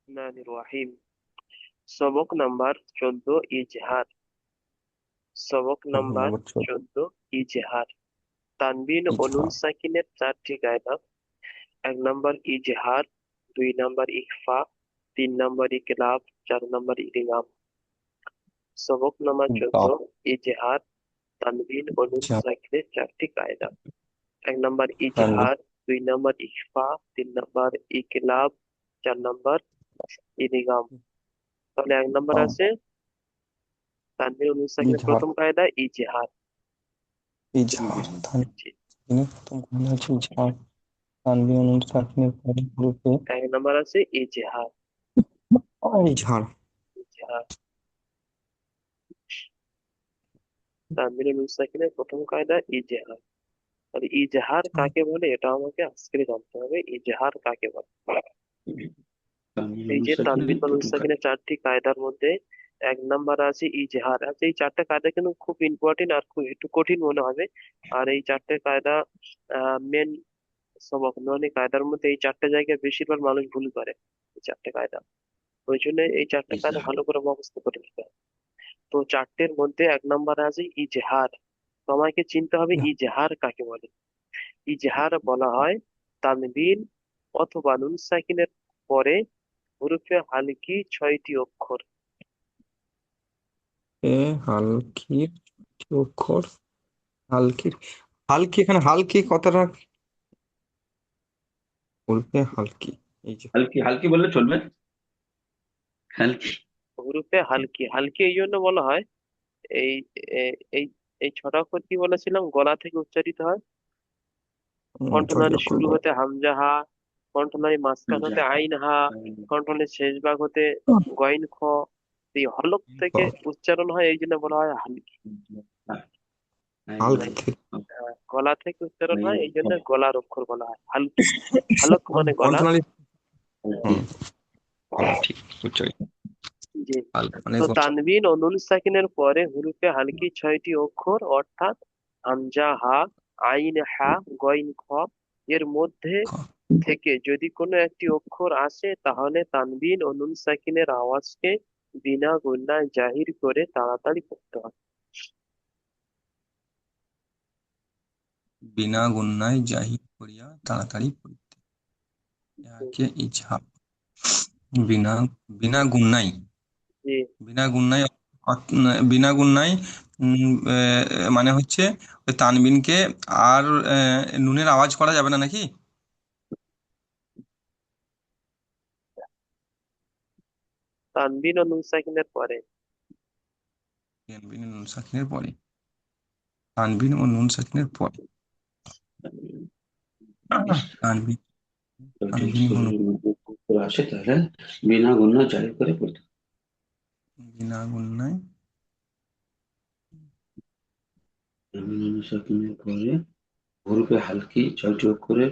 রহমানির রহিম। সবক নাম্বার 14, ইজহার। সবক নাম্বার নম্বর 14। 14, ইজহার। তানবিন ও নুন ইজহার। সাকিনের চারটি কায়দা। 1 নম্বর ইজহার, 2 নম্বর ইখফা, 3 নম্বর ইকলাব, 4 নম্বর ইদগাম। সবক নাম্বার দাও। 14, ইজহার। তানবিন ও নুন ইজহার। সাকিনের চারটি কায়দা। 1 নম্বর তানবীর। ইজহার, 2 নম্বর ইখফা, 3 নম্বর ইকলাব, 4 নম্বর ইদগাম। তাহলে 1 নম্বর দাও। আছে তানবিন ও নুন সাকিনের ইজহার। প্রথম কায়দা ইজহার। ইজহার। জি। তানবীরের প্রথম কথা হচ্ছে ইজহার। তানবীর নুন সাকিনের পরে গ্রুপে 1 নম্বর আছে ইজহার। ইজহার। ইজহার। তানবিন ও নুন সাকিনের প্রথম কায়দা ইজহার। তাহলে ইজহার কাকে বলে এটা আমাকে আজকে জানতে হবে, ইজহার কাকে বলে। তানভীর এই নুন যে তানবিন সাকিনের ও নুন প্রথম কাজ। সাকিনের চারটি কায়দার মধ্যে 1 নম্বর আছে ইজহার। আচ্ছা, এই চারটে কায়দা কিন্তু খুব ইম্পর্টেন্ট আর খুব একটু কঠিন মনে হবে। আর এই চারটে কায়দা মেন সবক মানে কায়দার মধ্যে এই চারটে জায়গায় বেশিরভাগ মানুষ ভুল করে এই চারটে কায়দা। ওই জন্য এই চারটে কায়দা ইজহার। ভালো করে মুখস্থ করে নিতে হবে। তো চারটের মধ্যে 1 নম্বরে আছে ইজহার। তো আমাকে চিনতে হবে ইজহার কাকে বলে। ইজহার বলা হয় তানবিন অথবা নুন সাকিনের পরে হরফে হালকি 6টি অক্ষর। হালকির অক্ষর। হালকির। হালকি, এখানে হালকি কথাটা বলবে হালকি। এই যে হালকি হালকি বললে চলবে। হালকি। হরফে হালকি, হালকি এই জন্য বলা হয় এই এই এই 6টা অক্ষর কি বলেছিলাম, গলা থেকে উচ্চারিত হয়। 6টি কণ্ঠনালীর অক্ষর শুরু বলা। হতে হামজা হা, কণ্ঠনালীর মাঝখান হতে আইন হা, কণ্ঠনালীর শেষ ভাগ হতে গইন খ। এই হলক থেকে উচ্চারণ হয়, এই জন্য বলা হয় হালকি। হালকি থেকে। গলা থেকে উচ্চারণ হয়, এই জন্য গলার অক্ষর বলা হয় হালকি। হালক মানে গলা। কণ্ঠনালী। হুম। বলা ঠিক উচ্চারিত। জি। হালকা মানে তো তানবিন ও নুন সাকিনের পরে হুরুফে হালকি 6টি অক্ষর, অর্থাৎ হামজা হা, আইন হা, গইন খ। এর মধ্যে থেকে যদি কোনো একটি অক্ষর আসে তাহলে তানবিন ও নুন সাকিনের আওয়াজকে বিনা গুণায় জাহির করে তাড়াতাড়ি পড়তে হয়। বিনা গুণায় জাহির করিয়া তাড়াতাড়ি পড়িতে, হুম, ইহাকে ইজহার। বিনা বিনা গুণাই। জি। বিনা গুণাই। বিনা গুণাই। মানে হচ্ছে ওই তানবিনকে আর নুনের আওয়াজ করা যাবে না নাকি? তানবিন ও নুন সাকিনের পরে। তানবিন ও নুন সাকিনের পরে। তানবিন ও নুন সাকিনের পরে। তানবিন। তানবিন ও নুন। আসে তাহলে বিনা গুণা জারি করে পড়তে হবে। বিনা গুণায়। তানভীর নুন সাকিনের পরে হরফে হালকি 6টি অক্ষরের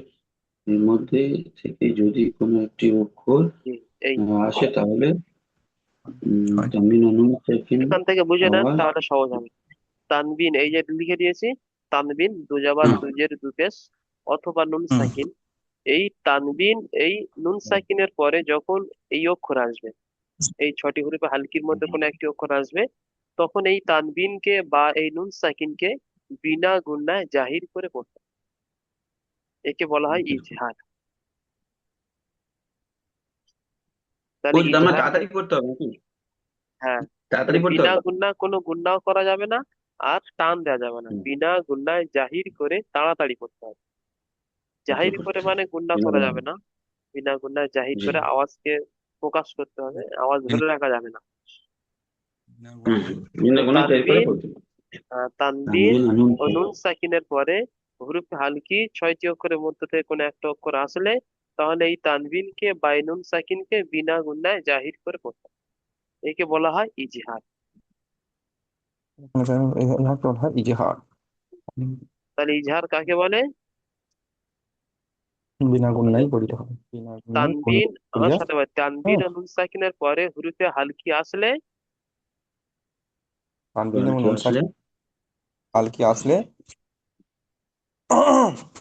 এর মধ্যে থেকে যদি কোনো একটি অক্ষর জি। এই আসে তাহলে ছয়। তানভীর নুন সাকিন এখান থেকে বুঝে নেন আওয়াজ। তাহলে সহজ হবে। তানবিন এই যে লিখে দিয়েছি, তানবিন দুজাবার হুম, দুজের দুপেশ অথবা নুন হুম। সাকিন। এই তানবিন এই নুন সাকিনের পরে যখন এই অক্ষর আসবে, এই 6টি হুরুফে হালকির মধ্যে কোনো একটি অক্ষর আসবে, তখন এই তানবিনকে বা এই নুন সাকিনকে বিনা গুণায় জাহির করে পড়তে হবে। একে বলা হয় ইজহার। তাহলে বলছি আমরা ইজহার তাড়াতাড়ি করতে হবে নাকি? হ্যাঁ, মানে তাড়াতাড়ি করতে বিনা হবে। গুণা কোনো গুণাও করা যাবে না, আর টান দেওয়া যাবে না, হুম, বিনা গুণায় জাহির করে তাড়াতাড়ি করতে হবে। আচ্ছা জাহির করে করতে হবে। মানে গুণা বিনা করা গুণা। যাবে না, বিনা গুণায় জাহির জি। করে আওয়াজকে প্রকাশ করতে হবে, আওয়াজ ধরে রাখা যাবে না। বিনা হুম, গুণায়। বিনা তো গুণা জারি করে তানবিন পড়তে হবে। তানবিন তানভীর নুন ও নুন সাকিনের পরে হুরুফে হালকি 6টি অক্ষরের মধ্যে থেকে কোনো একটা অক্ষর আসলে, তাহলে এই তানবিনকে বা এই নুন সাকিনকে বিনা গুণায় জাহির করে পড়তে হবে। একে বলা হয় ইজহার। ইহাকে বলা হয় ইজহার। তাহলে ইজহার কাকে বলে? বিনা গুণায় পড়িতে হবে, বিনা গুণায় তানবিন, আমার করিয়া। সাথে বলে, তানবিন হ্যাঁ। ও নুন সাকিনের পরে হুরুফে হালকি আসলে তানবিন এবং কি নুন আসলে? সাকিন হালকি আসলে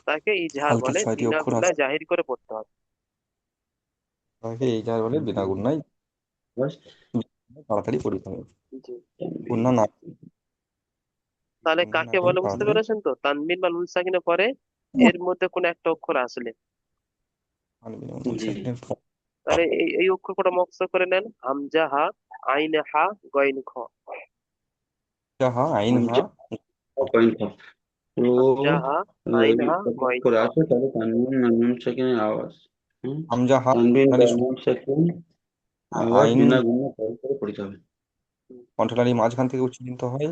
তাকে ইজহার হালকি বলে, 6টি বিনা অক্ষর গুণায় আসলে। জাহির করে পড়তে হবে। তাকে ইজাহার বলে, বিনা গুণায় তাড়াতাড়ি পড়িতে হবে। জি। গুণা না তাহলে গুণা না কাকে করে বলে বুঝতে তাড়াতাড়ি পেরেছেন তো? তানবিন বা নুন সাকিনের পরে এর মধ্যে কোন একটা অক্ষর আসলে, আনবিন এবং নুন জি। সাকিনের তাহলে এই অক্ষর কটা মুখস্থ করে নেন: হামজা হা, আইন হা, গইন খ। হা আইন হা পয়েন্ট তো হামজা হা, আইন হা, গইন করে খ। আছে, তাহলে তানবিন আর নুন সাকিনের আওয়াজ। হুম, হামজা হা তানবিন বা কণ্ঠনালী নুন সাকিন আওয়াজ আইন বিনা গুণে করে পড়িতে হবে। হুম, কণ্ঠনালী মাঝখান থেকে উচ্চারিত হয়,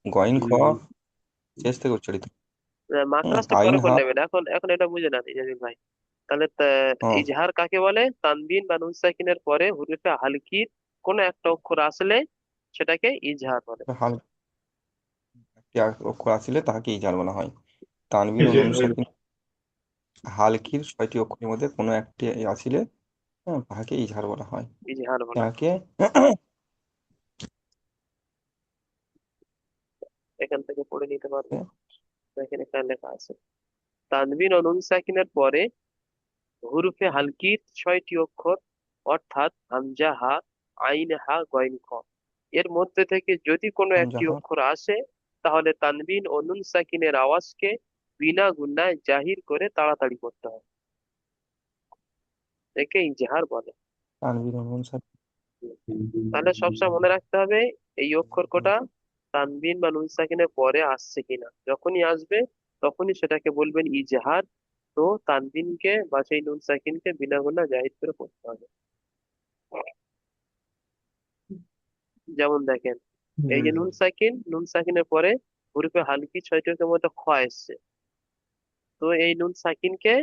গইন খ হুম, শেষ থেকে উচ্চারিত হয়। মাকড়াসটা আইন পরে করে হা নেবেন, এখন এখন এটা বুঝে নেন ইজাজুল ভাই। তাহলে হ্যাঁ ইজহার কাকে বলে? তানবিন বা নুন সাকিনের পরে হুরুফে হালকির কোন একটা অক্ষর আসলে সেটাকে ইজহার বলে। হালকা অক্ষর আসিলে তাহাকে ইজাহার বলা হয়। তানবিন ও নুন সাকিন হালকির 6টি অক্ষরের মধ্যে কোনো একটি আসিলে তাহাকে ইজহার বলা হয়। ইজহার বলা হয়। তাহাকে এখান থেকে পড়ে নিতে পারবেন, দেখেন এখানে লেখা আছে তানবিন ও নুন সাকিনের পরে হুরুফে হালকির 6টি অক্ষর, অর্থাৎ হামজা হা, আইন হা, গইন খ এর মধ্যে থেকে যদি কোনো একটি যাহা অক্ষর আসে, তাহলে তানবিন ও নুন সাকিনের আওয়াজকে বিনা গুণায় জাহির করে তাড়াতাড়ি করতে হবে, একে ইজহার বলে। তানবিন ও নুন তাহলে সবসময় মনে রাখতে হবে এই অক্ষর সাকিন কটা তানবিন বা নুন সাকিনের পরে আসছে কিনা। যখনই আসবে তখনই সেটাকে বলবেন ইজহার। তো তানবিনকে বা সেই নুন সাকিনকে বিনা গুণা জাহির করে পড়তে হবে। যেমন দেখেন, এই যে নুন সাকিন, নুন সাকিনের পরে হুরুফে হালকি 6টি অক্ষরের মধ্যে খ এসছে। তো এই নুন সাকিনকে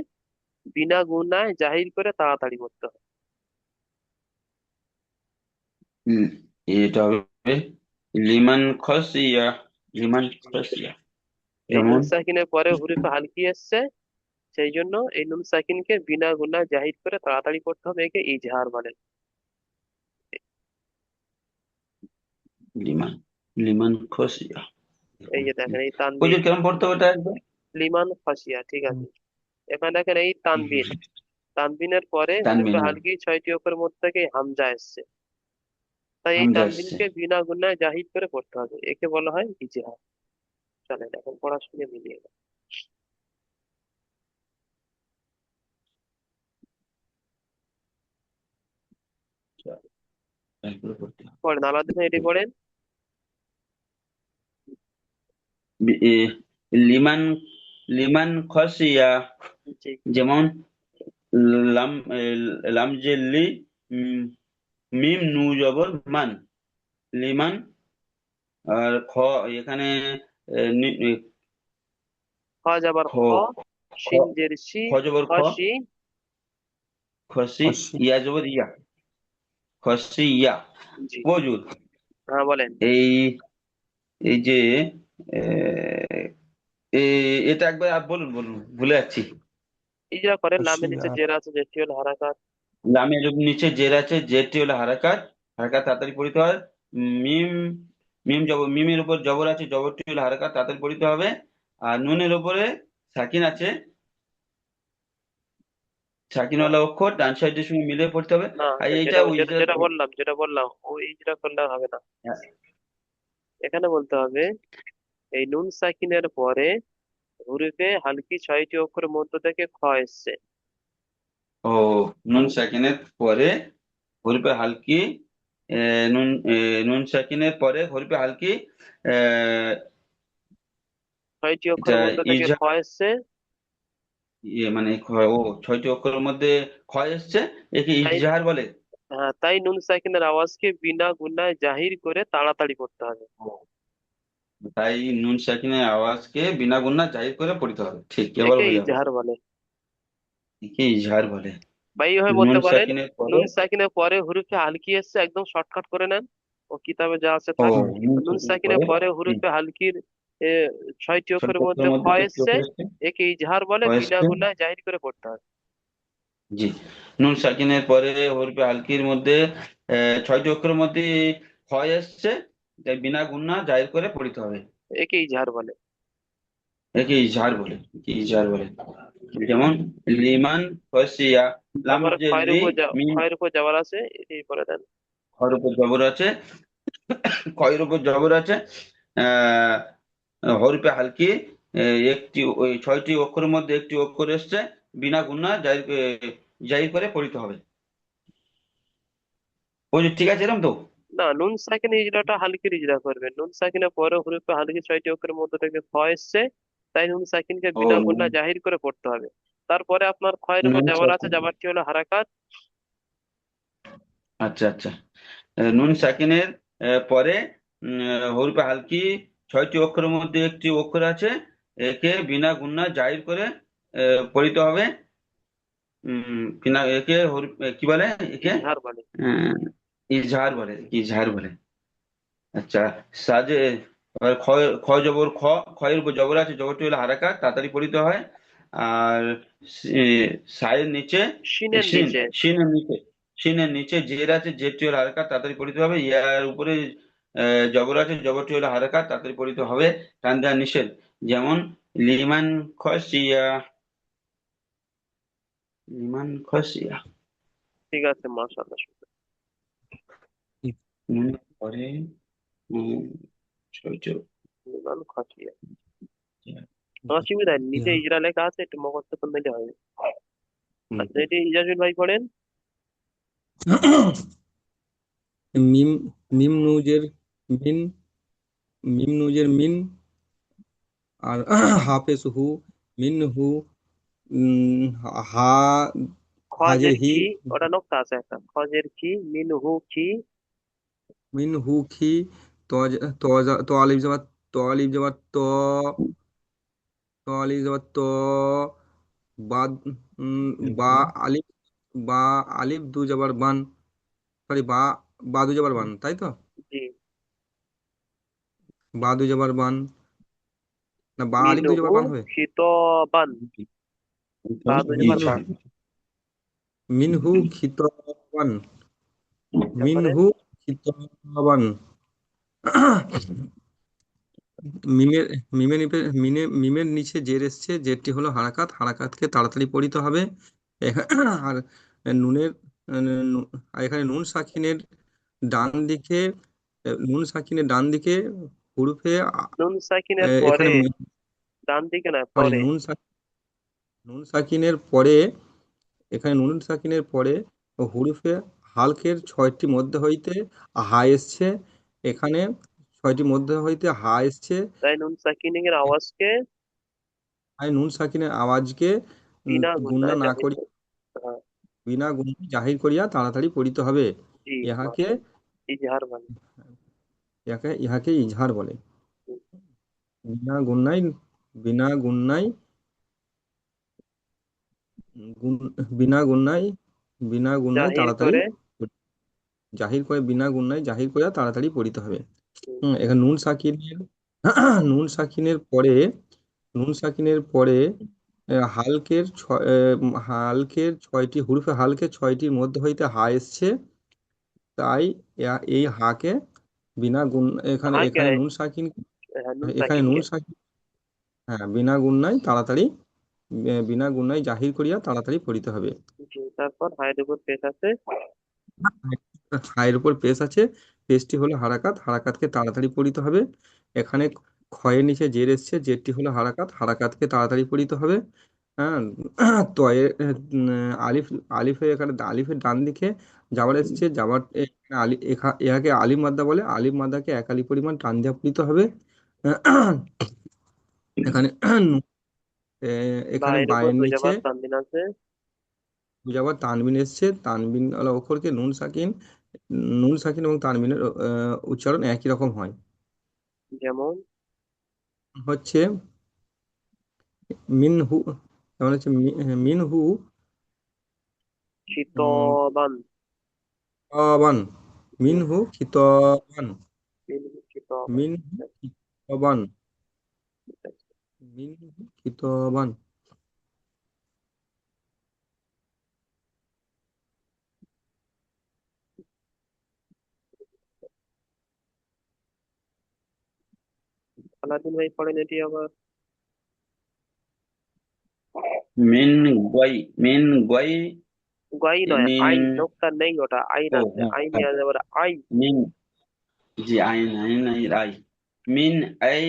বিনা গুণায় জাহির করে তাড়াতাড়ি করতে হবে। হুম, এটা হবে লিমান খসিয়া, লিমান খসিয়া। এই নুন যেমন সাকিনের পরে হুরুফে হালকি এসছে, সেই জন্য এই নুন সাকিনকে বিনা গুণায় জাহির করে তাড়াতাড়ি করতে হবে, একে ইজহার বলে। লিমান, লিমান খসিয়া। এই যে দেখেন এই তানবিন, হুজুর কিরম পড়তে হবে এটা একবার? লিমান ফাসিয়া, ঠিক আছে। এখানে দেখেন এই তানবিন, তানবিনের পরে হুরুফে তানবিন, হ্যাঁ, হালকি 6টি অক্ষরের মধ্যে থেকে হামজা এসছে। তাই এই হামজা আসছে। তানবিনকে বিনা গুণায় জাহির করে পড়তে হবে, একে বলা হয় ইজহার। চলেন এখন পড়াশোনা মিলিয়ে গেল। তারপরে পড়তে হবে। পড়েন, আলাদা এটি পড়েন। এ, লিমান, লিমান খসিয়া। জি। যেমন লাম, লাম যে লি, উম, মিম নু জবর মান, লিমান। আর এখানে খ যাবার খ, খ, খ, শিন জের শি, খ জবর খ, খসি। খসি, অসি ইয়া জবর ইয়া, খসি ইয়া। জি। প্রচুর। হ্যাঁ বলেন। এই, এই যে আহ, এটা একবার বলুন, বলুন, ভুলে যাচ্ছি। ইজরা করেন, অসি লামের নিচে আর জের আছে, যেটি হলো হারাকাত। লামের নিচে জের আছে, জেরটি হলো হারাকাত, হারাকাত তাড়াতাড়ি পড়িতে হয়। মিম, মিম জবর, মিমের উপর জবর আছে, জবরটি হলো হারাকাত তাড়াতাড়ি পড়িতে হবে। আর নুনের উপরে সাকিন আছে, সাকিনওয়ালা অক্ষর ডান সাইডের সঙ্গে মিলিয়ে পড়তে হবে। না, আর এইটা যেটা ওই যেটা যেটা বললাম, যেটা বললাম ওই ইজরা করলে হবে না। এখানে বলতে হবে এই নুন সাকিনের পরে হুরুফে হালকি 6টি অক্ষরের মধ্য থেকে খ এসছে। ও, নুন সাকিনের পরে হরফে হালকি, নুন, নুন সাকিনের পরে হরফে হালকি, আহ, 6টি এটা অক্ষরের মধ্য থেকে খ ইজহার, এসছে। মানে ও 6টি অক্ষরের মধ্যে ক্ষয় এসছে, একে তাই, ইজহার বলে। হ্যাঁ, তাই নুন সাকিনের আওয়াজকে বিনা গুনায় জাহির করে তাড়াতাড়ি করতে হবে, ও, তাই নুন সাকিনের আওয়াজকে বিনা গুণা জাহির করে পড়তে হবে, ঠিক এবার একে হয়ে যাবে। ইজহার বলে। একে ইজহার বলে। বা এইভাবে নুন বলতে পারেন, সাকিনের পরে, নুন সাকিনের পরে হুরুফে হালকি এসছে, একদম শর্টকাট করে নেন, ও কিতাবে যা আছে ও, থাক। নুন নুন সাকিনের সাকিনের পরে পরে হুরুফে হালকির এ, 6টি ছোট অক্ষরের মধ্যে অক্ষরের খ মধ্যে একটি এসছে, অক্ষর এসছে, একে ইজহার বলে, ক্ষয় বিনা এসছে। গুনায় জাহির করে পড়তে হবে। জি, নুন সাকিনের পরে হরফে হালকির মধ্যে 6টি অক্ষরের মধ্যে ক্ষয় এসছে, তাই বিনা গুণা জাহির করে পড়িতে হবে, একে ইজহার বলে। একে ইজহার বলে। কি ইজহার বলে? যেমন লিমান খসিয়া, তারপরে লামজের রি, মিম ক্ষয়ের উপর যাওয়ার আছে, এটাই করে দেন। খর উপর জবর আছে, খয়ের উপর জবর আছে। আহ হরফে হালকি, একটি ওই 6টি অক্ষরের মধ্যে একটি অক্ষর এসছে, বিনা গুণা জাহির করে পড়িতে হবে। বুঝলি? ঠিক আছে এরকম তো? না, নুন সাকিনের ইজরাটা হালকির ইজরা করবেন। নুন সাকিনের পরে হরফে হালকি 6টি অক্ষরের মধ্যে থেকে খ এসছে, তাই নুন সাকিনকে ও বিনা গুণা জাহির করে পড়তে হবে। তারপরে আপনার ক্ষয়ের উপর নুন যাওয়ার আছে, সাকিন। যাবারটি হলো হারাকাত। আচ্ছা আচ্ছা। নুন সাকিনের পরে হরফে হালকি 6টি অক্ষরের মধ্যে একটি অক্ষর আছে, একে বিনা গুণা জাহির করে পড়িতে হবে। একে কি বলে একে? ইজহার বলে। আহ, ইজহার বলে, ইজহার বলে। আচ্ছা। সাজে এবার ক্ষয়, ক্ষয় জবর খ, ক্ষয়ের উপর জবর আছে, জবরটি হলো হারাকাত, তাড়াতাড়ি পড়িতে হয়। আর সায়ের নিচে শিনের শিন, নিচে। শিনের নিচে, শিনের নিচে জের আছে, জেরটি হলো হারাকাত, তাড়াতাড়ি পড়িতে হবে। ইয়ার উপরে জবর আছে, জবরটি হলো হারাকাত, তাড়াতাড়ি পড়িতে হবে। টান দেওয়া নিষেধ। যেমন লিমান খসিয়া, লিমান খসিয়া। ঠিক আছে, মাশাআল্লাহ। পরে উম, সহ্য। ইমান খাটিয়া। অসুবিধা নেই, নিচে ইজরা লেখা আছে, একটু মুখস্থ করে নিলে হবে। আচ্ছা, এটি ইজাজুল ভাই পড়েন। মিম, মিম নুজের মিন, মিম নুজের মিন, আর হাফেজ হু, মিন হু, হা, হাজে খজের হি, কি, ওটা নোক্তা আছে একটা, খজের কি, মিনহু কি। মিন হু খি, তো, তো আলিফ যাবার, তো আলিফ যাবার তো, তো আলিফ যাবার তো, বা, বা আলিফ, বা আলিফ দু যাবার বান, সরি বা, বা দু যাবার বান, তাই তো? জি। বা দু যাবার বান, না বা আলিফ দু যাবার মিনহু বান হবে। খিতবান। বাদু যাবার মিনহু, বান। মিনহু খিতবান, তারপরে মিনহু খিতবান। মিমের, মিমের নিচে জের এসছে, জেরটি হলো হারাকাত, হারাকাতকে তাড়াতাড়ি পড়িতে হবে। আর নুনের, আর এখানে নুন সাকিনের ডান দিকে, নুন সাকিনের ডান দিকে হুরুফে নুন সাকিনের এখানে পরে, ডান দিকে না সরি পরে। নুন সাকিনের পরে, এখানে নুন সাকিনের পরে হুরুফে হালকের 6টি মধ্যে হইতে হা এসছে, এখানে 6টি মধ্যে হইতে হা এসছে। তাই নুন সাকিনের আওয়াজকে তাই নুন সাকিনের আওয়াজকে বিনা গুণনা গুণায় না জাহির করি, করতে। হ্যাঁ। বিনা গুণে জাহির করিয়া তাড়াতাড়ি পড়িতে হবে। জি, ইহাকে, মাশাআল্লাহ। ইজহার বলে। ইহাকে ইজহার বলে। বিনা গুণাই, বিনা গুণাই, বিনা গুণাই, বিনা গুণাই জাহির তাড়াতাড়ি করে। জাহির করে, বিনা গুণাই জাহির করিয়া তাড়াতাড়ি পড়িতে হবে। হুম, এখানে নুন সাকিনের, নুন সাকিনের পরে, নুন সাকিনের পরে হালকের হালকের 6টি হুরফে হালকের 6টির মধ্যে হইতে হা এসছে, তাই এই হাকে বিনা গুণ, এখানে হ্যাঁ কে, এখানে নুন সাকিন, হ্যাঁ নুন এখানে সাকিনকে। নুন সাকিন, হ্যাঁ বিনা গুণায় তাড়াতাড়ি, বিনা গুণায় জাহির করিয়া তাড়াতাড়ি পড়িতে হবে। জি, তারপর হায়ের উপর পেশ আছে। হায়ের উপর পেশ আছে, পেশটি হলো হারাকাত, হারাকাতকে তাড়াতাড়ি পড়িতে হবে। এখানে ক্ষয়ের নিচে জের এসছে, জেরটি হলো হারাকাত, হারাকাতকে তাড়াতাড়ি পড়িতে হবে। হ্যাঁ। তয়ে, আলিফ, আলিফের এখানে আলিফের ডান দিকে যাবার এসছে, যাবার ইহাকে আলিফ মাদ্দা বলে, আলিফ মাদ্দাকে এক আলি পরিমাণ টান দিয়া পড়িতে হবে। এখানে এখানে বায়ের উপর বায়ের নিচে দুজাবার তানবিন আছে। যাবার তানবিন এসছে, তানবিন ওয়ালা অক্ষরকে নুন সাকিন, নুন সাকিন এবং তানবিনের উচ্চারণ একই রকম হয়। যেমন হচ্ছে মিনহু, যেমন হচ্ছে মিনহু খিতবান। খিতাবান, হুম, মিনহু খিতাবান, মিনহু খিতবান। মিনহু খিতাবান, ঠিক আছে। মিনহু খিতাবান। আলাদিন ভাই পড়েন এটি আবার। মেন গয়, মেন গয় গই নয়, নিন, আইন, নোকতা নেই, ওটা আইন ও আছে, হ্যাঁ আইন হ্যাঁ, এবার আই। মিন, জি আইন, আইন আই, মিন আই,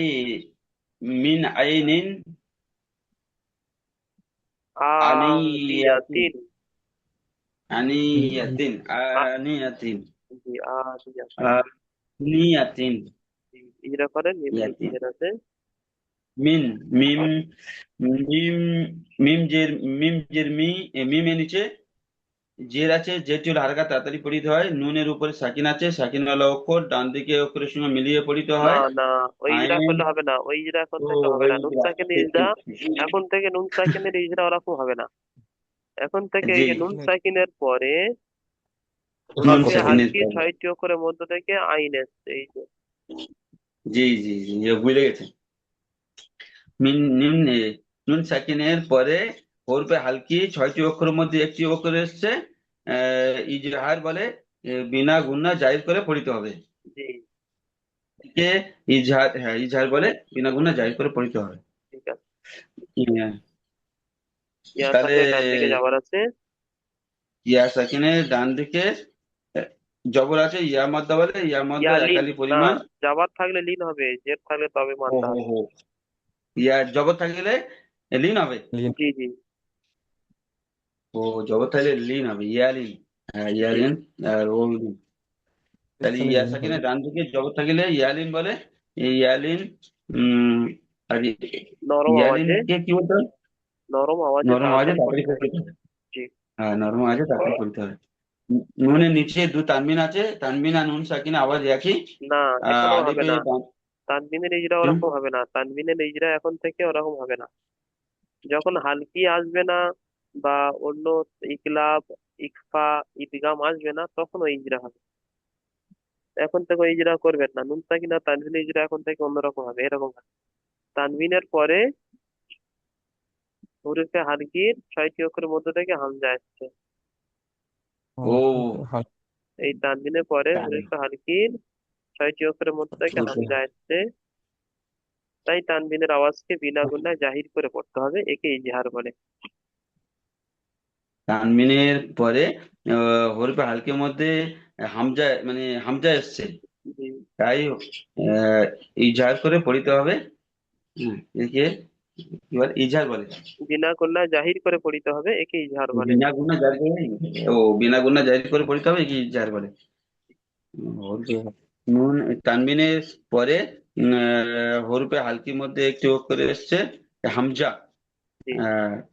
মিন আইনিন আনিয়াতিন, আদিয়াতিন। আনিয়াতিন, আ- আনিয়াতিন, জি আদিয়াতিন। আনিয়াতিন, জি, ইজরা করেন, মিমের নিচে ইয়াতিন, জের আছে। মিন, মিম, মিম, মিম জের, মিম জের মি, মিমের নিচে জের আছে, যেটি হলো হালকা তাড়াতাড়ি পড়িত হয়। নুনের উপরে সাকিন আছে, সাকিনওয়ালা অক্ষর ডান দিকে অক্ষরের সঙ্গে মিলিয়ে পড়িত না হয়। না, ওই ইজরা আইন, করলে হবে না, ওই ইজরা এখন ও থেকে হবে ওই না, নুন সাকিনের ঠিক ইজরা। ঠিক ঠিক। এখন থেকে নুন সাকিনের ইজরা ওরকম হবে না। এখন থেকে এই জি, যে নুন সাকিনের পরে নুন হরফে সাকিনের হালকি পরে, 6টি অক্ষরের মধ্য থেকে আইন এসছে, এই যে। জি জি জি, ভুলে গেছে। মিন নুন নুন সাকিনের পরে হরফে হালকি 6টি অক্ষরের মধ্যে একটি অক্ষর এসছে, ইজহার বলে। বিনা গুণা জাহির করে পড়িতে হবে। জি, একে ইজহার, হ্যাঁ ইজহার বলে, বিনা গুণা জাহির করে পড়িতে হবে। ঠিক আছে। হ্যাঁ, ইয়া তাহলে সাকিনের ডান দিকে যাবার আছে। ইয়া সাকিনের ডান দিকে আহ, জবর আছে, ইয়া মাদ্দা বলে, ইয়া মাদ্দা ইয়া লিন, একালি না, পরিমাণ। যাবার থাকলে লিন হবে, জের থাকলে তবে ও মানতে হো হবে। হো, ইয়া জবর থাকলে লিন হবে। লিন। জি জি ও জবর থাকলে লিন হবে, ইয়ালিন, হ্যাঁ জি। ইয়ালিন, আর ও লিন। তাহলে এখানে ইয়া লিন হবে। সাকিনের ডান দিকে জবর থাকলে ইয়ালিন বলে। এই ইয়ালিন, উম আর নরম ইয়ালিন আওয়াজে, কে কি বলতে হবে? নরম আওয়াজে নরম আওয়াজে তাড়াতাড়ি তাড়াতাড়ি পড়তে হবে। পড়তে হবে। জি। হ্যাঁ, নরম আওয়াজে তাড়াতাড়ি পড়তে হবে। নুনের নিচে দু তানবিন আছে, তানবিন আর নুন সাকিন আওয়াজ একই। না, এখানেও হবে আলিফে না, তানবিনের ইজরা হুম, ওরকম হবে না, তানবিনের ইজরা এখন থেকে ওরকম হবে না। যখন হালকি আসবে না বা অন্য ইকলাব, ইকফা, ইদগাম আসবে না, তখন ওই ইজরা হবে। এখন থেকে ওই ইজরা করবেন না, নুন সাকিন আর তানবিনের ইজরা এখন থেকে অন্যরকম হবে, এরকম হবে। তানবিনের পরে হরফে হালকির 6টি অক্ষরের মধ্যে থেকে হামজা আসছে। ও এই তানবিনের পরে তাহলে হরফে হালকির 6টি অক্ষরের মধ্যে থেকে বুঝতে হামজা আসছে। তাই তানবিনের আওয়াজকে বিনা গুণায় জাহির করে পড়তে হবে, একে ইজহার বলে। তানবিনের পরে হরফে হালকের মধ্যে হামজা, মানে হামজা এসছে, জি। তাই ইজহার করে পড়িতে হবে। একে কি বলে, ইজহার বলে। বিনা গুণায় জাহির করে পড়িতে হবে, একে ইজহার বলে। বিনা গুণা জারি করে, ও বিনা গুণা জারি করে পড়িতে হবে, কি ইজহার বলে। নুন তানবিনের পরে হরফে হালকির মধ্যে একটি অক্ষর এসছে, হামজা। জি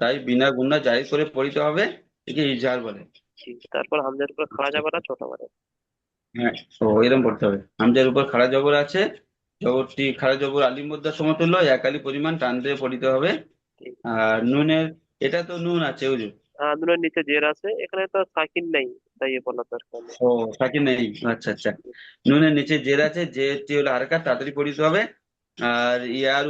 তাই বিনা গুণা জারি করে পড়িতে হবে, একে ইজহার বলে। জি। তারপর হামজার উপর খাড়া আচ্ছা, যাবে না, ছোট করে। হ্যাঁ, ও এরকম পড়তে হবে। হামজার উপর খাড়া জবর আছে, জবরটি খাড়া জবর আলিফ মুদ্রার সমতুল্য, এক আলিফ পরিমাণ টান দিয়ে পড়িতে হবে। জি। আর নুনের, এটা তো নুন আছে ওই যে, নুনের নিচে জের আছে, এখানে তো সাকিন নেই, তাই এ বলার দরকার নেই। ও সাকিন নেই, আচ্ছা আচ্ছা। নুনের নিচে জের আছে, জেরটি হলো হারকাত, তাড়াতাড়ি পড়িতে হবে। আর ইয়ার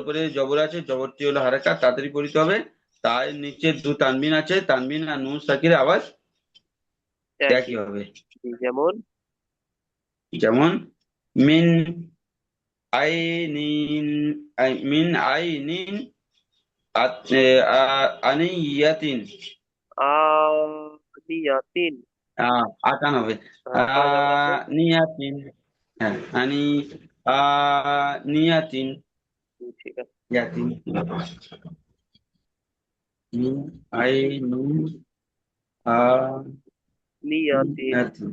উপরে জবর আছে, জবরটি হলো হারকাত, তাড়াতাড়ি পড়িতে হবে। তার নিচে দু তানবিন আছে, তানবিন আর নুন সাকির আওয়াজ একই। একই হবে। জি, যেমন যেমন মিন আইনিন, মিন আইনিন আনিয়াতিন, আনিয়াতিন। আটান হবে। হা যাবার আছে। নিয়াতিন, হ্যাঁ নিয়াতিন, জি, ঠিক আছে। ইয়াতিন, মিন আইনিন নিয়াতিন। আনিয়াতিন।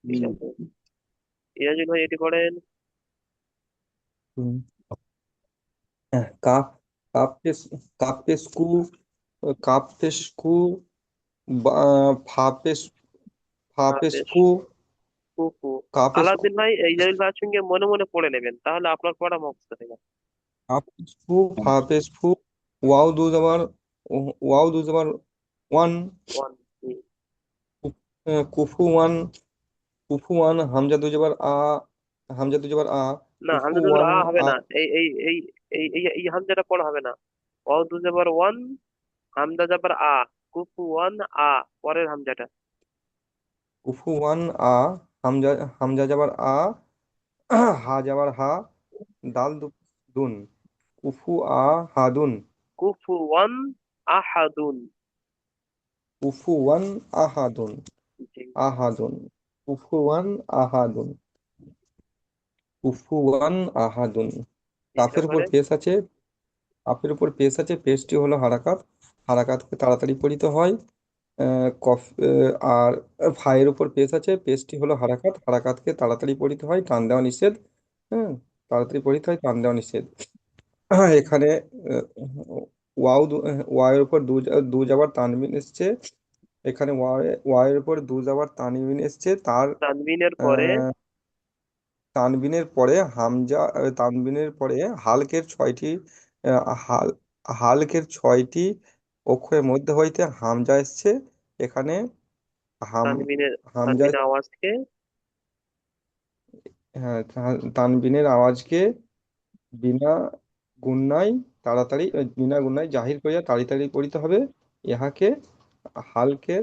ঠিক আছে। ইয়াজিন ভাই এটি পড়েন। হুম। হ্যাঁ, কাপ, কাপেস, কাপেস্কু, কাপেস্কু, ফাপেস, বেশ। ফাপেস্কু, কুফু। কাপেস্কু, আলাউদ্দিন ভাই এই জালিল ভাইয়ের সঙ্গে মনে মনে পড়ে নেবেন, তাহলে আপনার পড়া মুখস্থ হয়ে যাবে। কাপেস্কু, ফাপেস্কু, ওয়াও দু জবর, ওয়াও দু জবর ওয়ান, ওয়ান। কুফু ওয়ান, কুফু ওয়ান, হামজা দু জবর আ, হামজা দু জবর আ, না, কুফু হামজা দুজবর ওয়ান আ হবে আ, না, এই হামজাটা পড়া হবে না। ওয়াও দু জবর ওয়ান, হামজা জবর আ, কুফু ওয়ান আ, পরের হামজাটা। কুফু ওয়ান আ, হামজা, হামজা জবর আ, হা জবর হা, দাল দুন, কুফু আ হাদুন, কুফু ওয়ান আহাদুন। কুফুয়ান আহাদুন, জি। আহাদুন, কুফুয়ান আহাদুন, কুফুয়ান আহাদুন। কাফের উপর তারপরে পেশ আছে, কাফের উপর পেশ আছে, পেশটি হলো হারাকাত, হারাকাতকে তাড়াতাড়ি পড়িতে হয়। আর ফায়ের উপর পেশ আছে, পেশটি হলো হারাকাত, হারাকাতকে তাড়াতাড়ি পড়িতে হয়, টান দেওয়া নিষেধ। হ্যাঁ, তাড়াতাড়ি পড়িতে হয়, টান দেওয়া নিষেধ। এখানে ওয়াওয়ের উপর দু যাবার তানবিন এসছে। এখানে ওয়াওয়ের উপর দু যাবার তানবিন এসছে, তার তানবিনের পরে আহ, তানবিনের পরে তানবিনের পরে হালকের ছয়টি হাল হালকের ছয়টি অক্ষরের মধ্যে হইতে হামজা এসছে। এখানে হাম হামজা, তানবিনের আওয়াজকে হ্যাঁ, তানবিনের আওয়াজকে বিনা গুণনায় বিনা গুণনায় জাহির করিয়া তাড়াতাড়ি করিতে হবে। ইহাকে হালকের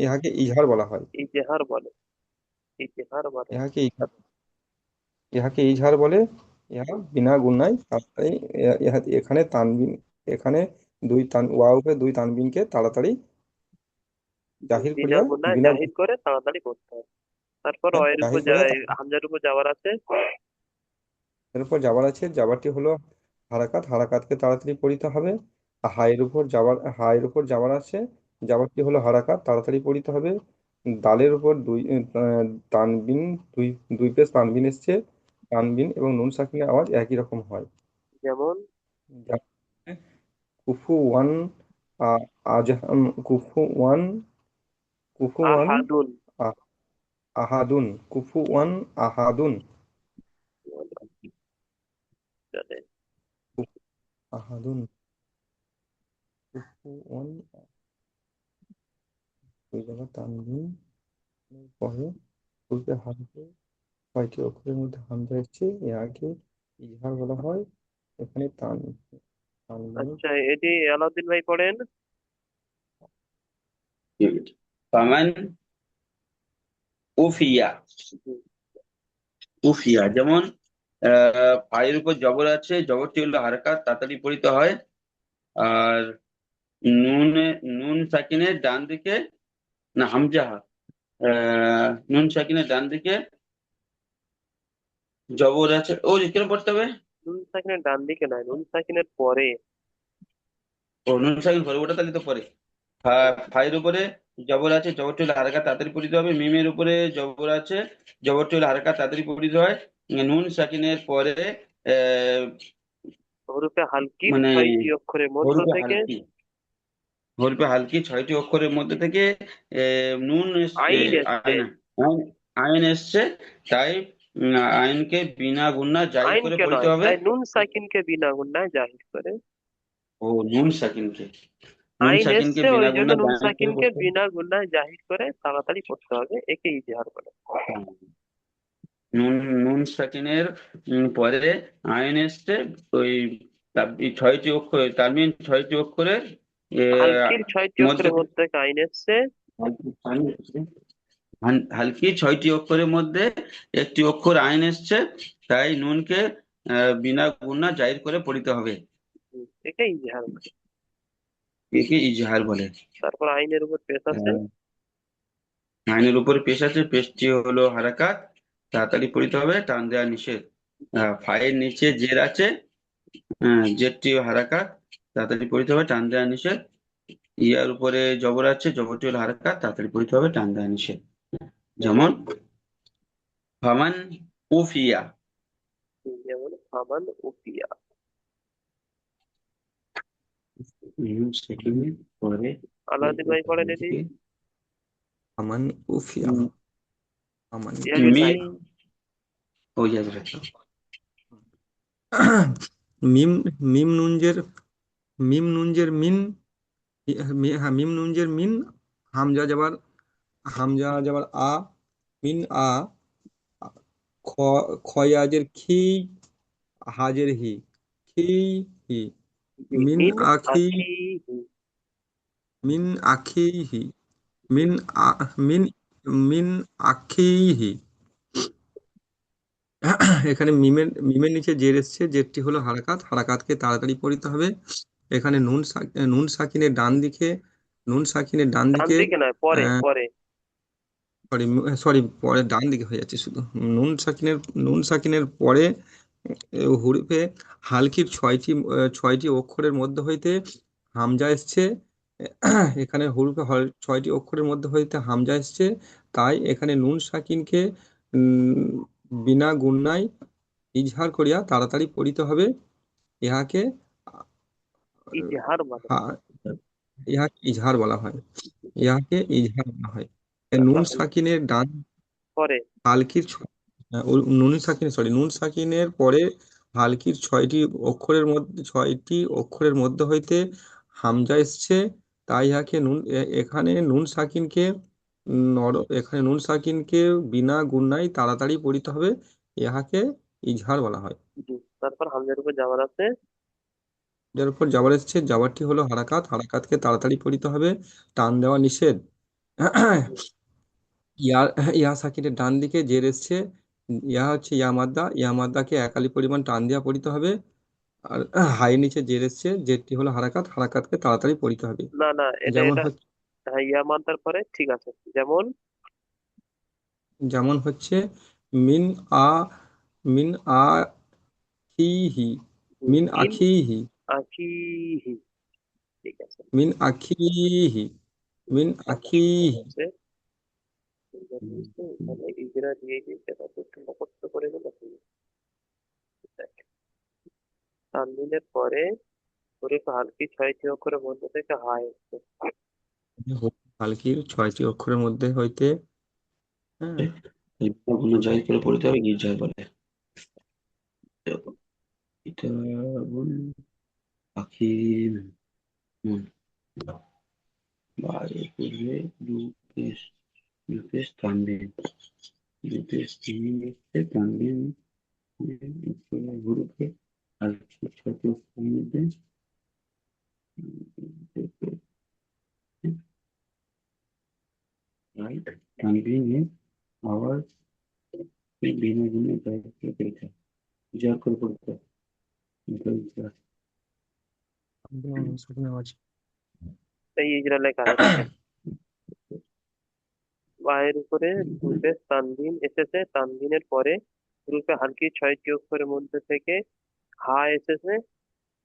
ইহাকে ইজহার বলা হয়। ইজহার বলে, ইজহার বলে। ইহাকে ইজহার ইহাকে ইজহার বলে। ইহা বিনা গুণনায় তাড়াতাড়ি এখানে তানবিন, এখানে ওয়াওকে দুই তানবিনকে তাড়াতাড়ি জাহির বিনা করিয়া গুনাহ বিনা জাহির করে তাড়াতাড়ি করতে হবে। তারপর গুণনায় অয়ের উপর জাহির করিয়া হামজার উপর যাওয়ার আছে। এর উপর জাবার আছে, জাবারটি হলো হারাকাত, হারাকাতকে তাড়াতাড়ি পড়িতে হবে। আর হায়ের উপর জাবার আছে, জাবারটি হলো হারাকাত, তাড়াতাড়ি পড়িতে হবে। দালের উপর তানবিন, দুই দুই পেশ তানবিন এসছে। তানবিন এবং নুন সাকিনের আওয়াজ একই রকম হয়। যেমন যেমন কুফু ওয়ান, কুফু ওয়ান, কুফু ওয়ান, আহাদুন। আহাদুন, কুফু ওয়ান আহাদুন, আহাদুন, কুফু ওয়ান, দুই জায়গায় তানবিন পরে পূর্বে হামজা, ছয়টি অক্ষরের মধ্যে হামজা এসছে, ইহাকে ইজহার বলা হয়। এখানে তানবিনের আচ্ছা, এটি আলাউদ্দিন ভাই পড়েন। ফামান উফিয়া, উফিয়া যেমন ফাইয়ের উপর জবর আছে, জবরটি হলো হারকাত, তাড়াতাড়ি পড়িতে হয়। আর নুন সাকিনের ডান দিকে, না হামজা, নুন সাকিনের ডান দিকে জবর আছে, ও কেন পড়তে হবে? নুন সাকিনের ডান দিকে নয়, নুন সাকিনের পরে। ও নুন সাকিন পরে, ওটা তাহলে তো পরে। ফাইয়ের উপরে জবর আছে, জবরটি হলো হারকাত, তাড়াতাড়ি পড়িতে হবে। মিমের উপরে জবর আছে, জবরটি হলো হারকাত, তাড়াতাড়ি পড়িতে হয়। নুন সাকিনের পরে আহ হরফে হালকির মানে 6টি অক্ষরের মধ্য হরফে থেকে হালকি, হরফে হালকি 6টি অক্ষরের মধ্যে থেকে নুন আইন এসছে। আইন, আইন এসছে। তাই আইনকে বিনা গুণনা জাহির করে আইনকে পড়িতে নয়, হবে। তাই নুন সাকিনকে বিনা গুণায় জাহির করে। ও নুন সাকিনকে, নুন আইন সাকিনকে এসছে, ওই বিনা জন্য গুণনা নুন জাহির করে সাকিনকে পড়তে হবে। বিনা গুণায় জাহির করে তাড়াতাড়ি করতে হবে, একে ইজহার বলে। হুম। নুন নুন সাকিনের পরে আইন এসছে। ওই এই 6টি অক্ষর, তারমিন 6টি অক্ষরের হালকির 6টি মধ্যে অক্ষরের মধ্যে থেকে আইন এসছে। হালকি 6টি অক্ষরের মধ্যে একটি অক্ষর আইন এসছে, তাই নুনকে বিনা গুণা জাহির করে পড়িতে হবে। একে ইজহার বলে। একে ইজহার বলে। তারপর আইনের উপর পেশ আছে। আহ, আইনের উপরে পেশ আছে, পেশটি হলো হারাকাত, তাড়াতাড়ি পড়িতে হবে, টান দেওয়া নিষেধ। ফাইয়ের নিচে জের আছে, জেরটি হারাকাত, তাড়াতাড়ি পড়িতে হবে, টান দেওয়া নিষেধ। ইয়ার উপরে জবর আছে, জবরটি হলো হারাকাত, তাড়াতাড়ি পড়িতে হবে, টান দেওয়া নিষেধ। যেমন যেমন ফামান উফিয়া, যেমন আমান উপিয়া। সেকেন্ড পরে আলাউদ্দিন ভাই পড়েন এটি। আমান উফিয়া, উম, আমান ইয়াবিন ভাই। মিম, ও যাবে একটা। মিম, মিম নুনজের, মিম নুনজের মিন, হ্যাঁ, মিম নুনজের মিন, হামজা যাবার, আ, মিন আ, খ, খয়াজের খি, হাজের হি, খি, হি, মিন মিন আখি, আখি। মিন আখিহি, মিন মিন মিন আখিহি। এখানে মিমের নিচে জের এসছে, জেরটি হলো হারাকাত, হারাকাতকে তাড়াতাড়ি পড়িতে হবে। এখানে নুন সাকিনের ডান দিকে নুন সাকিনের ডান ডান দিকে দিকে নয়, পরে পরে। সরি সরি পরে ডান দিকে হয়ে যাচ্ছে শুধু। নুন সাকিনের পরে হরফে হালকির ছয়টি অক্ষরের মধ্যে হইতে হামজা এসছে। এখানে ছয়টি অক্ষরের মধ্যে হইতে হামজা এসছে, তাই এখানে নুন সাকিনকে উম, বিনা গুণনায় ইজহার করিয়া তাড়াতাড়ি পড়িতে হবে। ইহাকে ইজহার মানে? হা- ইহাকে ইজহার বলা হয়। ইহাকে ইজহার বলা হয়। নুন তারপর সাকিনের ডান পরে হালকির নুন সাকিনের পরে হালকির ছয়টি অক্ষরের মধ্যে হইতে হামজা এসছে, তাই ইহাকে এখানে এখানে নুন সাকিনকে বিনা গুণনায় তাড়াতাড়ি পড়িতে হবে। ইহাকে ইজহার বলা হয়। জি, তারপর হামজার উপর জাবার আছে। যার উপর জাবার এসছে, জাবারটি হলো হারাকাত, হারাকাতকে তাড়াতাড়ি পড়িতে হবে, টান দেওয়া নিষেধ। ইয়া ইয়া সাকিনের ডান দিকে জের এসছে, ইয়া হচ্ছে ইয়া মাদ্দাকে একালি পরিমাণ টান দিয়া পড়িতে হবে। আর হাই নিচে জের এসছে, জেরটি হলো হারাকাত, হারাকাতকে তাড়াতাড়ি পড়িতে হবে। না না, এটা যেমন এটা হচ্ছে হ্যাঁ, ইয়া মানতার পরে ঠিক আছে। যেমন যেমন হচ্ছে মিন আ মিন আখিহি মিন মিন আখিহি আখিহি, ঠিক আছে। মিন আখিহি মিন তারপর আখিহি। আছে এখানে ইজরা দিয়ে দিয়েছে, তারপর একটু মুখস্থ করে গেলে তানবিনের পরে হরিফ হালকি ছয়টি অক্ষরের মধ্যে থেকে হায় এসছে। হালকির ছয়টি অক্ষরের মধ্যে হইতে, হ্যাঁ, কোনো জাহির করে পড়তে হবে, গির্জায় বলে কিতাবুল পাখি বাইরে করবে দুপেশ তানবিন তানবিন গ্রুপে আর ছয়টি অক্ষরের মধ্যে রাইট তানবিনের আওয়াজ ভিন্ন ভিন্ন জায়গা থেকে পেয়েছে, যা করে পড়তে হবে। এই ইজরা লেখা আছে, দেখেন বায়ের উপরে রূপে তানবিন এসেছে, তানবিনের পরে রূপে হালকি ছয়টি অক্ষরের মধ্যে থেকে হা এসেছে,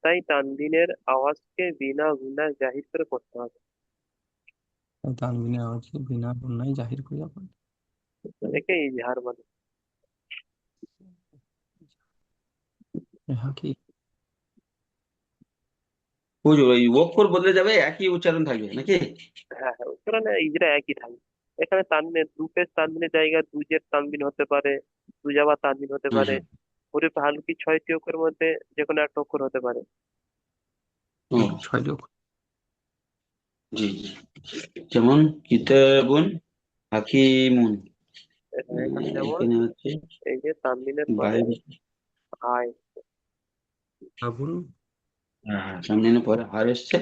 তাই তানবিনের আওয়াজকে বিনা গুণা জাহির করে পড়তে হবে। তানবিনের আওয়াজকে বিনা গুণায় জাহির করিয়া পড়ে। একে ইজহার বলে। ইহাকে হুজুর ওই অক্ষর বদলে যাবে, একই উচ্চারণ থাকবে নাকি? হ্যাঁ হ্যাঁ, উচ্চারণে ইজরা একই থাকে। এখানে তানবিনের রূপের তানবিনের জায়গায় দুজের তানবিন হতে পারে, দুজাবা তানবিন হতে হ্যাঁ পারে। হ্যাঁ। হরিফ হালকি ছয়টি অক্ষরের মধ্যে যে কোনো একটা অক্ষর হতে পারে। ও, ছয়টি অক্ষর। জি জি। যেমন কিতাবুন হাকিমুন, এখানে যেমন এখানে হচ্ছে এই যে তানবিনের পরে বাইরে, হায়। আবুল সামনে পরে হার এসছে।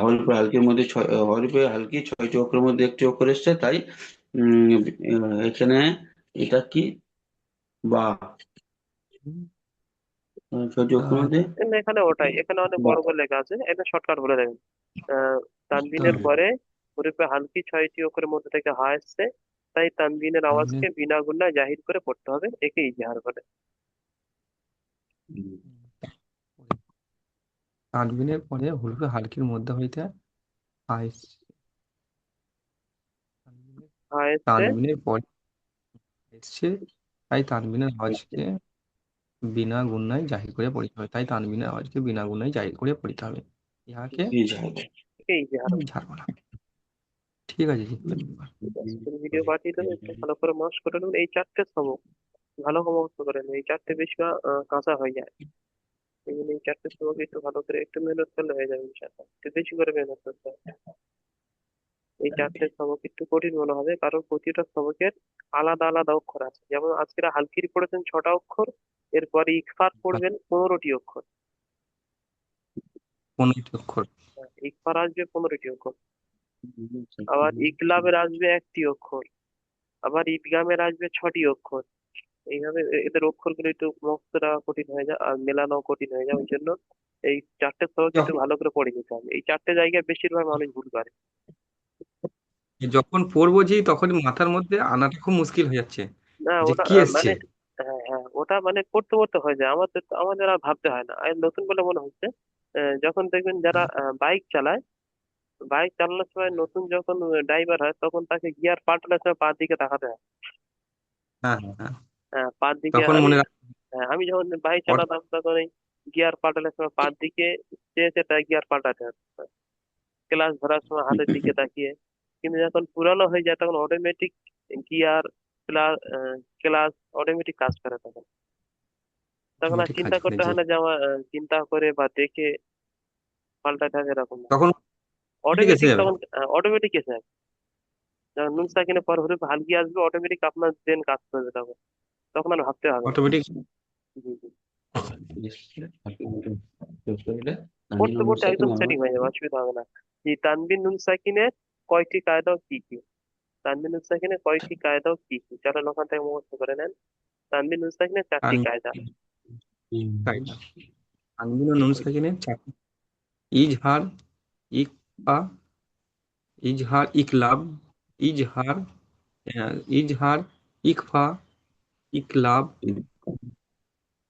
হরিপুর হালকির মধ্যে হরিপুর হালকি ছয়টি অক্ষরের মধ্যে একটি অক্ষর এসছে, তাই উম এখানে এটা কি বা ছয়টি অক্ষরের মধ্যে এখানে ওটাই, এখানে অনেক বা। বড় করে লেখা আছে, এটা শর্টকাট বলে দেবেন। তানবিনের পরে হরিফে হালকি ছয়টি অক্ষরের মধ্যে থেকে হা এসছে, তাই তানবিনের আওয়াজকে বিনা গুণায় জাহির করে পড়তে হবে, একে ইজহার বলে। তানবিনের পরে হরফে হালকির মধ্যে হইতে আইস হা এসছে, তানবিনের পরে এসছে, তাই তানবিনের আওয়াজকে বিনা গুণায় জাহির করে পড়িতে হবে। তাই তানবিনের আওয়াজকে বিনা গুণায় জাহির করে পড়িতে হবে। ইহাকে কি যাবে? একে ইজহার বলে। ঝাড় বলা হয়। ঠিক আছে জি, ঠিক আছে, তুমি ভিডিও পাঠিয়ে দেবে, একটু ভালো করে মাস করে নেবেন। এই চারটে সবক ভালো করে মুখস্থ করে নেবেন, এই চারটে বেশি কাঁচা হয়ে যায়। এই জন্য এই চারটে সবক একটু ভালো করে একটু মেহনত করলে হয়ে যাবে ইনশাআল্লাহ। একটু বেশি করে মেহনত করতে হবে। এই চারটে সবক একটু কঠিন মনে হবে, কারণ প্রতিটা সবকের আলাদা আলাদা অক্ষর আছে। যেমন আজকে হালকির পড়েছেন 6টা অক্ষর, এরপরে ইকফার পড়বেন 15টি অক্ষর। 15টি অক্ষর। ইকফার আসবে 15টি অক্ষর, আবার ইকলাবের আসবে 1টি অক্ষর, আবার ইদগামের আসবে 6টি অক্ষর। এইভাবে এদের অক্ষরগুলো একটু মুখস্থটা কঠিন হয়ে যায় আর মেলানো কঠিন হয়ে যায়। ওই জন্য এই চারটে সবক একটু ভালো করে পড়ে নিতে হবে। এই চারটে জায়গায় বেশিরভাগ মানুষ ভুল করে। যখন পড়বো যে তখন মাথার মধ্যে আনাটা খুব মুশকিল হয়ে যাচ্ছে না যে ওটা কি এসছে। মানে, হ্যাঁ হ্যাঁ, ওটা মানে পড়তে পড়তে হয়ে যায়, আমাদের আর ভাবতে হয় না। আর নতুন বলে মনে হচ্ছে যখন দেখবেন যারা বাইক চালায়, বাইক চালানোর সময় নতুন যখন ড্রাইভার হয় তখন তাকে গিয়ার পাল্টানোর সময় পার দিকে তাকাতে হয়। হ্যাঁ হ্যাঁ হ্যাঁ। পার দিকে তখন আমি, মনে রাখ হ্যাঁ, আমি যখন বাইক চালাতাম তখন এই গিয়ার পাল্টানোর সময় পার দিকে চেয়ে চেয়ে তাই গিয়ার পাল্টাতে হতো, ক্লাচ ধরার সময় হাতের দিকে তাকিয়ে। কিন্তু যখন পুরানো হয়ে যায় তখন অটোমেটিক গিয়ার, ক্লাচ অটোমেটিক কাজ করে তখন। তখন আর অটোমেটিক কাজ চিন্তা করে করতে যে হয় না যে আমার চিন্তা করে বা দেখে পাল্টাতে হবে, এরকম না। তখন ঠিক এসে অটোমেটিক যাবে। তখন, অটোমেটিক এসে যাবে। যখন নুন সাকিনের পর হলে হালকি আসবে, অটোমেটিক আপনার ব্রেন কাজ করবে তখন, তখন আর ভাবতে হবে না। অটোমেটিক। জি জি। পড়তে পড়তে একদম সেটিং হয়ে যাবে, অসুবিধা হবে না। যে তানবিন নুন সাকিনের কয়টি কায়দা ও কি কি? তানবিন নুন সাকিনের কয়টি কায়দা ও কি কি? চলেন ওখান থেকে মুখস্থ করে নেন। তানবিন নুন সাকিনের চারটি কায়দা। কায়দা তানবিন ও নুন সাকিনের চারটি: ইজহার, ইকফা, ইজহার ইকলাব, ইজহার ইজহার ইকফা, ইকলাব,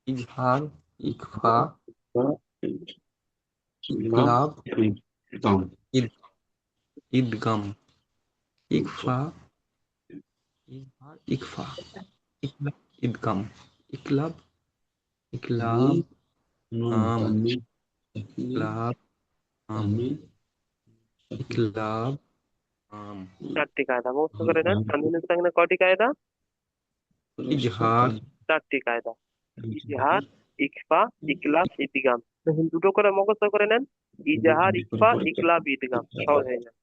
ইজহার ইকফা, ইকলাব, ইদ ইদগাম, ইকফা, ইজহার ইকফা, ইকলাব, ইদগাম, ইকলাব, ইকলাব, আম, ইকলাব, আম, ইকলাব, আম, চারটি কায়দা মুখস্থ করে নেন। তানবিন নুন সাকিনের কয়টি কায়দা? ইজহার, চারটি কায়দা: ইজহার, ইকফা, ইকলাব, ইদগাম। দেখুন দুটো করে মুখস্থ করে নেন। ইজহার, ইকফা, ইকলাব, ইদগাম, সহজ হয়ে যাবে।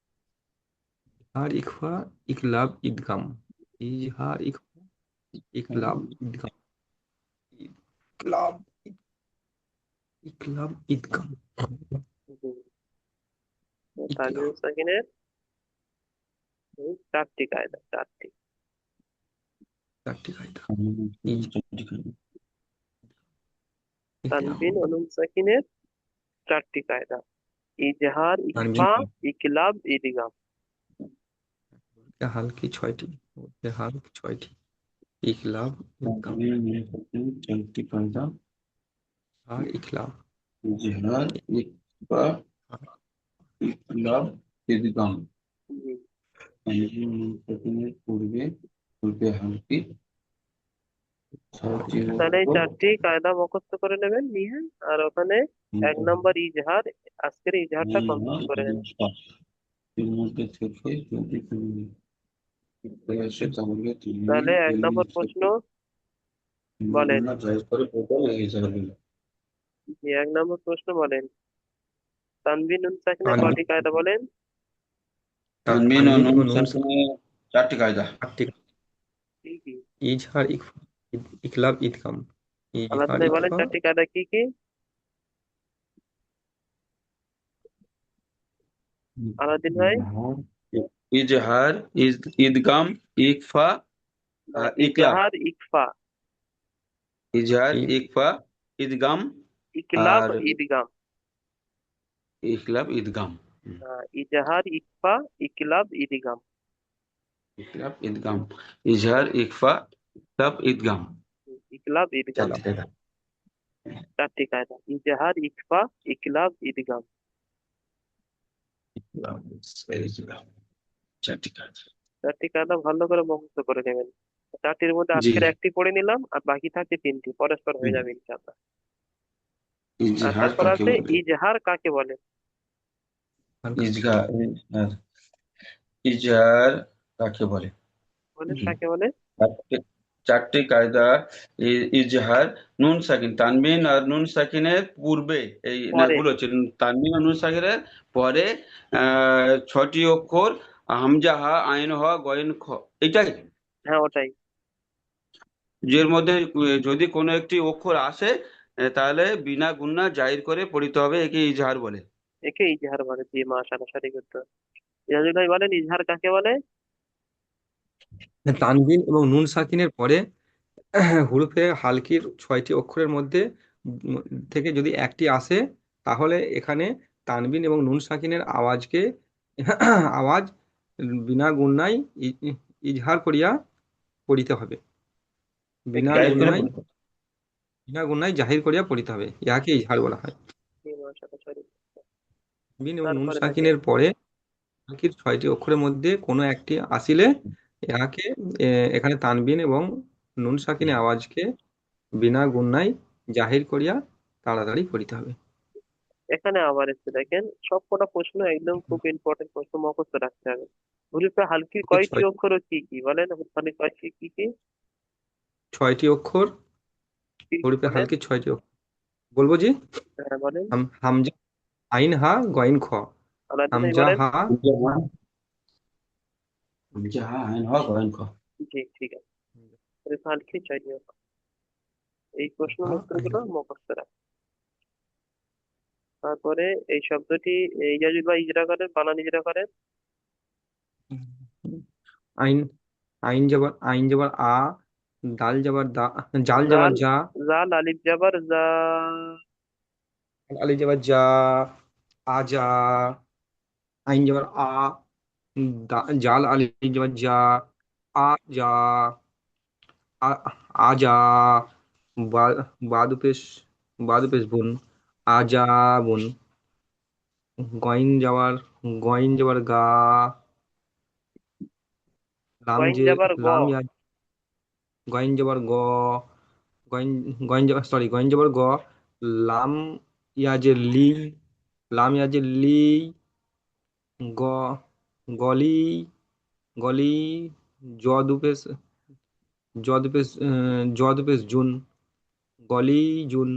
ইজহার ইকফা, ইকলাব, ইদগাম, ইজহার ইকফা, ইকলাব, ইদগাম, ইকলাব, ইকলাব, ইদগাম, হুম, তানবিন ইকলাব। নুন সাকিনের চারটি কায়দা, চারটি। চারটি কায়দা: ইকলাব, তানবিন ও নুন সাকিনের চারটি কায়দা: ইজহার, তানবিন ইকফা, ইকলাব, ইদগাম। হালকি ছয়টি, হালকি ছয়টি: ইকলাব, ইদগাম, আর ইকলাব, জি। তাহলে এই চারটি কায়দা মুখস্থ করে নেবেন নিয়ে, আর ওখানে 1 নম্বর ইজহার, আজকের ইজহারটা কমপ্লিট করে নেবেন। তাহলে 1 নম্বর প্রশ্ন বলেন। জি, 1 নম্বর প্রশ্ন বলেন। তানবিন নুন সাকিনের তানবিন কয়টি কায়দা বলেন? তানবিন এবং নুন চারটি কায়দা: চারটি: কি কি? ইজহার ইকফা, ইকলাব, ইদগাম, আলাদা ইজহার ভাই বলেন ইকফা, চারটি কায়দা কি কি? আলাদিন ভাই। ইজহার, ইদগাম, ইকফা, না, ইকলাব। ইজহার, ইকফা, ইজহার, ই- ইকফা, ইদগাম, ইকলাব, আর ইদগাম। ইকলাব, ইদগাম। ইজহার, ইকফা, ইকলাব, ইদগাম। ইকলাব, ইদগাম, ইজহার, ইকফা, ইকলাব, ইদগাম। ইকলাব, ইদগাম। চারটি কায়দা। চারটি কায়দা: ইজহার, ইকফা, ইকলাব, ইদগাম। চারটি কায়দা। চারটি কায়দা ভালো করে মুখস্থ করে নেবেন। চারটির মধ্যে জি। আজকের একটি পড়ে নিলাম, আর বাকি থাকে তিনটি, পরস্পর হয়ে যাবে ইনশাআল্লাহ। আর ইজহার তারপর কাকে আছে বলে? ইজহার কাকে বলে? ইজহার, ইজহার কাকে বলে? বলেন কাকে বলে? চারটি চারটি কায়দা: ইজহার, নুন সাকিন, তানবিন আর নুন সাকিনের পূর্বে, এই না পরে। ভুল হচ্ছে, তানবিন আর নুন সাকিনের পরে 6টি অক্ষর: হামজা, হা, আইন, হ, গইন, খ। এটাই, হ্যাঁ ওটাই। যের মধ্যে যদি কোনো একটি অক্ষর আসে তাহলে বিনা গুণনা জাহির করে পড়িতে হবে, একে ইজহার বলে। একে ইজহার বলে। জি মাশাআল্লাহ, সঠিক উত্তর। ইয়াজুল ভাই বলেন ইজহার কাকে বলে? তানবিন এবং নুন সাকিনের পরে হুরুফে হালকির 6টি অক্ষরের মধ্যে উম, থেকে যদি একটি আসে, তাহলে এখানে তানবিন এবং নুন সাকিনের আওয়াজকে আওয়াজ বিনা গুণনায় ইজহার করিয়া পড়িতে হবে। বিনা জাহির করে গুণনায় জাহির করিয়া পড়িতে হবে, ইহাকে ইজহার বলা হয়। সরি। বিন এবং নুন তারপরে দেখেন, সাকিনের পরে বাকির 6টি অক্ষরের মধ্যে কোনো একটি আসিলে ইহাকে এখানে তানবিন এবং নুন সাকিনের আওয়াজকে বিনা গুণনায় জাহির করিয়া তাড়াতাড়ি পড়িতে হবে। এখানে আবার এসে দেখেন, সবকটা প্রশ্ন একদম খুব ইম্পর্টেন্ট প্রশ্ন, মুখস্থ রাখতে হবে। হরফে হালকির এই কয়টি অক্ষর ও কি কি বলেন? হরফে হালকির কয়টি কি কি? 6টি অক্ষর, কি কি হরফে বলেন? হালকির 6টি অক্ষর বলবো জি। হ্যাঁ বলেন। হামজা, আইন, হা, গইন, খ। আলাদা ভাই হামজা, বলেন। হা, জি ঠিক আছে। হরফে হালকির 6টি অক্ষর, এই প্রশ্নের হা, আইন। উত্তরগুলো মুখস্থ রাখ। তারপরে এই শব্দটি ইজাজুল বা ইজরা করেন, বানান ইজরা করেন। আইন, আইন যাবার আ, দাল যাবার দা, জাল যাবার জাল, যা, জাল আলিফ জাবার জা। আলি যাবার যা, আজা। আইন যাবার আ, জাল আলি যাবার যা, আজা, আ- আজা। বাদুপেশ, বাদুপেশ বুন, আজা বুন। গইন যাবার, গইন যাবার গা, লাম গইন যে, জাবার গ। লাম ইয়া, গইন যাবার গ, গইন, গইন যাবার সরি, গইন যাবার গ, লাম ইয়া যে লি, লাম ইয়া যে লি, গ, গলি, গলি, জ দুপেশ, জ দুপেশ জুন, গলি জুন।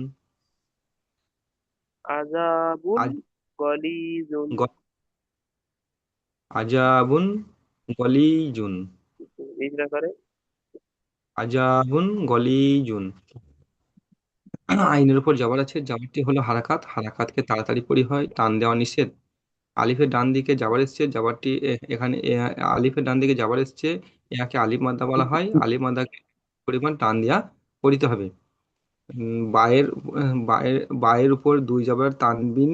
আজাবুন আজ, গলিজুন। গ- আজাবুন গলি জুন, ইজরা করে। আজাবুন গলি জুন। আইনের উপর জবর আছে, জবরটি হলো হারাকাত, হারাকাতকে তাড়াতাড়ি পড়ি হয়, টান দেওয়া নিষেধ। আলিফের ডান দিকে জাবার এসছে, জাবারটি এখানে আলিফের ডান দিকে জাবার এসছে, ইয়াকে আলিফ মাদ্দা বলা হয়। আলিফ মাদ্দাকে পরিমাণ টান দিয়া পড়িতে হবে। বায়ের, বায়ের উপর দুই জাবার তানবিন,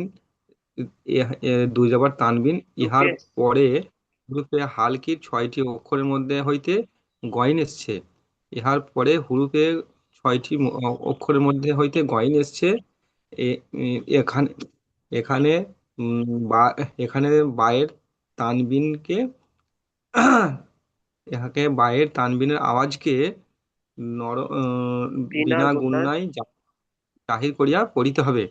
দুই জাবার তানবিন, ইহার রুপেশ। পরে হুরুফে হালকির 6টি অক্ষরের মধ্যে হইতে গইন এসছে। ইহার পরে হুরুফে 6টি অক্ষরের মধ্যে হইতে গইন এসছে। এখানে, এখানে বা এখানে বায়ের তানবিনকে, ইহাকে বায়ের তানবিনের আওয়াজকে নর বিনা বিনা গুণায়। গুণনায় জাহির করিয়া পড়িতে হবে।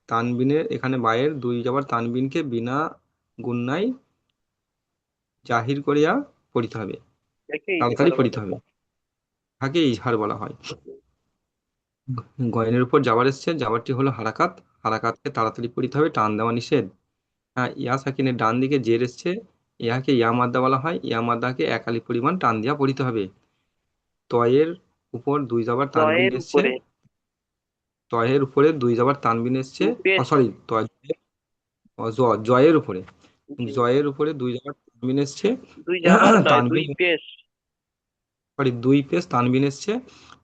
তানবিনের এখানে বায়ের দুই জাবার তানবিনকে বিনা গুণনায় জাহির করিয়া পড়িতে হবে, একে ইজহার তাড়াতাড়ি পড়িতে বলে। হবে, তাকে ইজহার বলা হয়। গয়নের উপর জাবার এসছে, জাবারটি হলো হারাকাত, হারাকাতকে তাড়াতাড়ি পড়িতে হবে, টান দেওয়া নিষেধ। হ্যাঁ, ইয়া সাকিনের ডান দিকে জের এসছে, ইহাকে ইয়া মাদ্দা বলা হয়, ইয়া মাদ্দাকে এক আলিফ পরিমাণ টান দিয়া পড়িতে হবে। তয়ের উপর দুই জাবার তানবিন জয়ের এসছে, উপরে। তয়ের উপরে দুই জাবার তানবিন এসছে, রুপেশ। সরি, জয়ের উপরে, জি। জয়ের উপরে দুই জাবার তানবিন এসছে। দুই জাবার নয়, দুই তানবিন, পেশ। সরি, দুই পেশ তানবিন এসছে।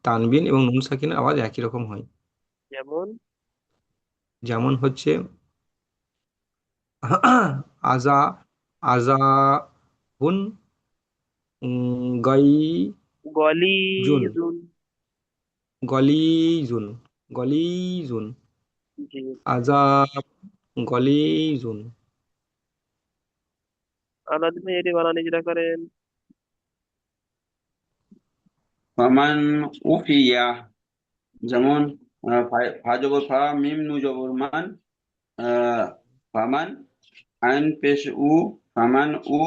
তানবিন এবং নুন সাকিনের আওয়াজ একই রকম হয়। যেমন যেমন হচ্ছে আজা, আজা হুন, গাই জুন, গলিজুন। গলিজুন, গলিজুন, জি। আজাব, গলিজুন। আলাদ ভাই এটি বানান ইজরা করেন। ফামান উফিয়া, যেমন ফা জবর ফা, মিম নু জবর মান, আহ, ফামান, আইন পেশ উ, ফামান উ,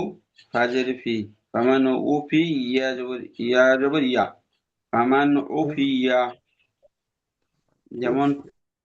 ফাজের ফি, ফামান উ ফি, ইয়া জবর ইয়া, ফামান উ ফি ইয়া। যেমন